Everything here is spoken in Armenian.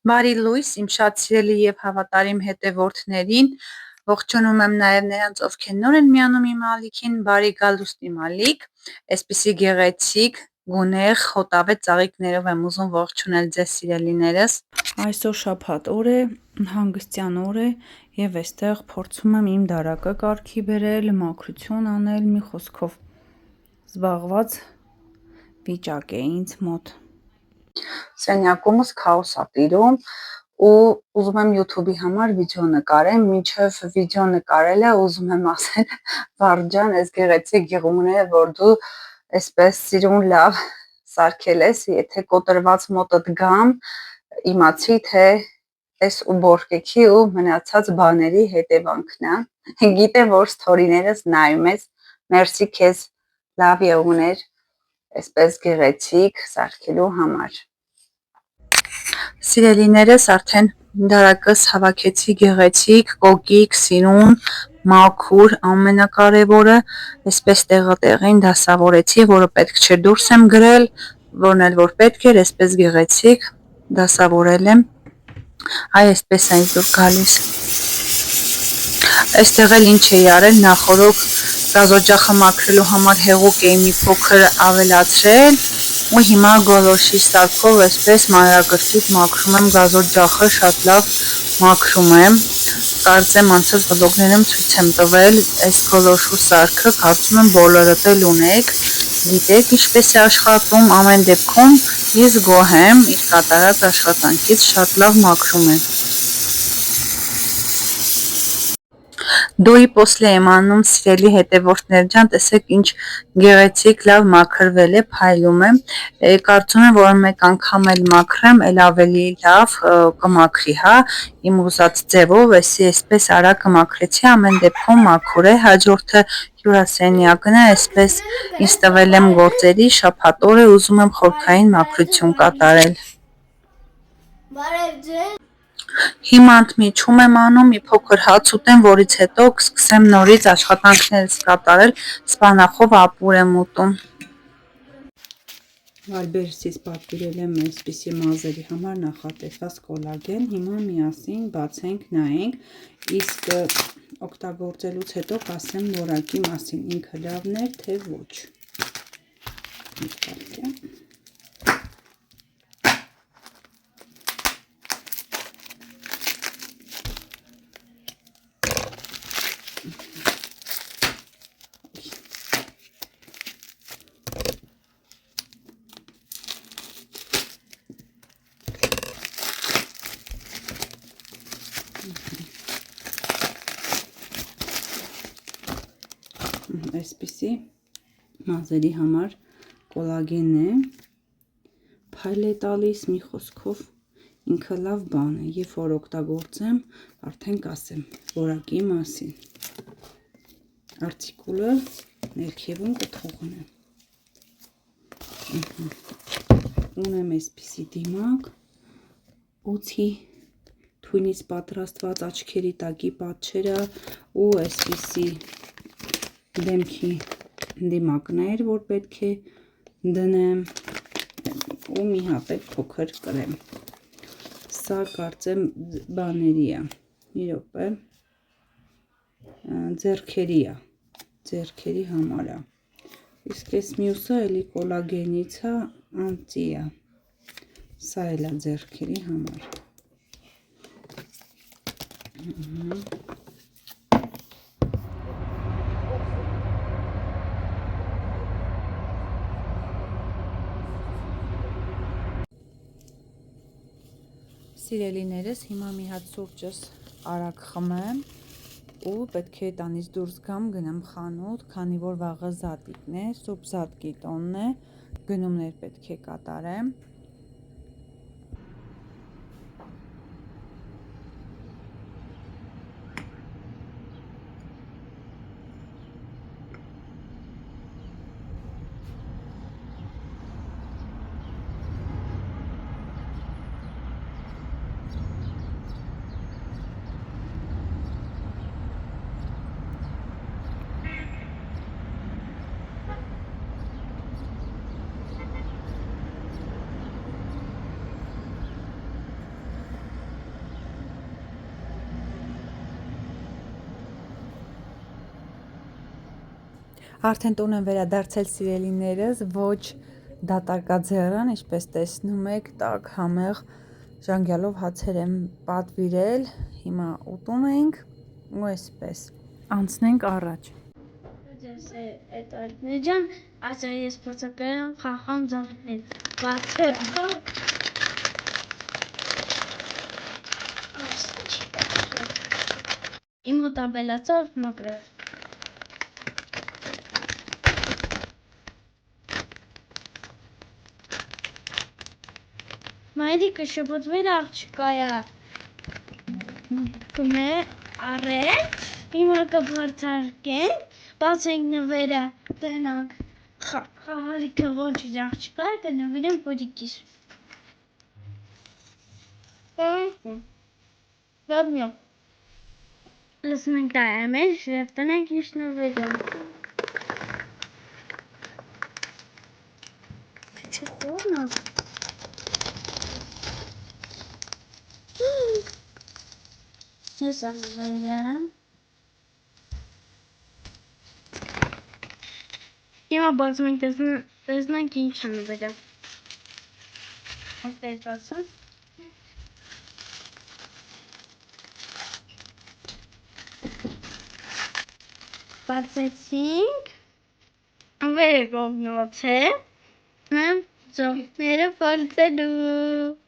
Բարի լույս, իմ շատ սիրելի եւ հավատարիմ հետևորդներին, ողջունում եմ նաեւ նրանց, ովքեր նոր են միանում իմ ալիքին, բարի գալուստ իմ ալիք, այսպիսի գեղեցիկ, գունեղ, խոտավետ ծաղիկներով եմ ուզում ողջունել ձեզ սիրելիներս։ Այսօր շաբաթ օր է, հանգստյան օր է եւ այստեղ փորձում եմ իմ դարակը կարգի բերել, մաքրություն անել, մի խոսքով զբաղված վիճակ է ինձ մոտ։ Սենյակումս քաոս է տիրում ու ուզում եմ YouTube-ի համար վիդեո նկարեմ, մինչև վիդեո նկարելը ուզում եմ ասել Վարդջան, այս գեղեցիկ գեղումները, որ դու այսպես սիրուն լավ սարքել ես, եթե կոտրված մոտդ գամ, իմացի թե այս ու բորկեքի ու մնացած բաների հետևանքն է։ Գիտեմ, որ սթորիներս նայում ես, մերսի քեզ լավ եղուներ այսպես գեղեցիկ սարքելու համար։ Սիրելիներս, արդեն դարակս հավաքեցի գեղեցիկ, կոկիկ, սիրուն, մաքուր, ամենակարևորը այսպես տեղին դասավորեցի, որը պետք չէ դուրս եմ գրել, որն էլ որ պետք էր, այսպես գեղեցիկ դասավորել եմ։ Այ այսպես է ինձ դուր գալիս։ Այստեղ էլ ինչ էի արել, նախորոք գազօջախը մաքրելու համար հեղուկ էի մի փոքր ավելացրել ու հիմա գոլորշի սարքով այսպես մանրակրկիտ մաքրում եմ գազօջախը, շատ լավ մաքրում եմ։ Կարծեմ անցած վլոգներում ցույց եմ տվել այս գոլորշու սարքը, կարծում եմ բոլորդ էլ ունեք, գիտեք ինչպես է աշխատում, ամեն դեպքում ես գոհ եմ իր կատարած աշխատանքից, շատ լավ մաքրում է։ Դոյի պոսլե եմ անում, սիրելի հետևորդներ ջան, տեսեք ինչ գեղեցիկ լավ մաքրվել է, փայլում է, կարծում եմ, որ մեկ անգամ էլ մաքրեմ, էլ ավելի լավ կմաքրի, հա, իմ ուզած ձևով, այսպես արագ մաքրեցի, ամեն դեպքում մաքուր է, հաջորդը հյուրասենյակն է, այսպես ինձ տվել եմ գործերի, շաբաթ օր է, ուզում եմ խորքային մաքրություն կատարել։ Հիմա ընդմիջում եմ անում, մի փոքր հաց ուտեմ, որից հետո կսկսեմ նորից աշխատանքներս կատարել, սպանախով ապուր եմ ուտում։ Վալբերսից պատվիրել եմ այսպիսի մազերի համար նախատեսված կոլագեն, հիմա միասին բացենք, նայենք, իսկ օգտագործելուց հետո կասեմ որակի մասին, ինքը լավն էր, թե ոչ։ Այսպիսի մազերի համար կոլագեն է, փայլ է տալիս, մի խոսքով ինքը լավ բան է, երբ որ օգտագործեմ, արդեն կասեմ որակի մասին։ Արտիկուլը ներքևում կթողնեմ։ Ունեմ այսպիսի դիմակ, օձի թույնից պատրաստված աչքերի տակի պատչերը ու այսպիսի դեմքի դիմակներ, որ պետք է դնեմ ու մի հատեք փոքր կրեմ։ Սա կարծեմ բաների է, մի րոպե, ձեռքերի համար է, իսկ այս մյուսը էլի կոլագենից է, անծի է, սա էլ է ձեռքերի համար։ Սիրելիներս, հիմա մի հատ սուրճս արագ խմեմ ու պետք է տանից դուրս գամ, գնամ խանութ, քանի որ վաղը զատիկն է, Սուրբ Զատկի տոնն է, գնումներ պետք է կատարեմ։ Արդեն տուն են վերադարձել սիրելիներս, ոչ դատարկաձեռան, ինչպես տեսնում եք, տաք համեղ ժանգյալով հացեր եմ պատվիրել, հիմա ուտում ենք ու այսպես անցնենք առաջ։ Ջան, ասա ես փորձակայում խախամ ձավնել, բացեր, իմ հոտաբելացավ մակրև։ Մայրիկը շպոտվեր աղջկայա, կմե առեց, հիմա կբարձարկեն, բացենք նվերը, տնանք, խաղալիքը ոչիչ աղջկայ, կնվիրեմ պոդիկիս։ Գաբնյո, լսում ենք դա ամեն շրև տնենք ինչ նվերում։ Չէ խորնավ։ Ես անվերեմ։ Հիմա բացում ենք տեսնենք ինչ նվերում։ Ոնց ես բացում։ Բացեցինք, անվերը գովնոց է, ձողները պալտելու։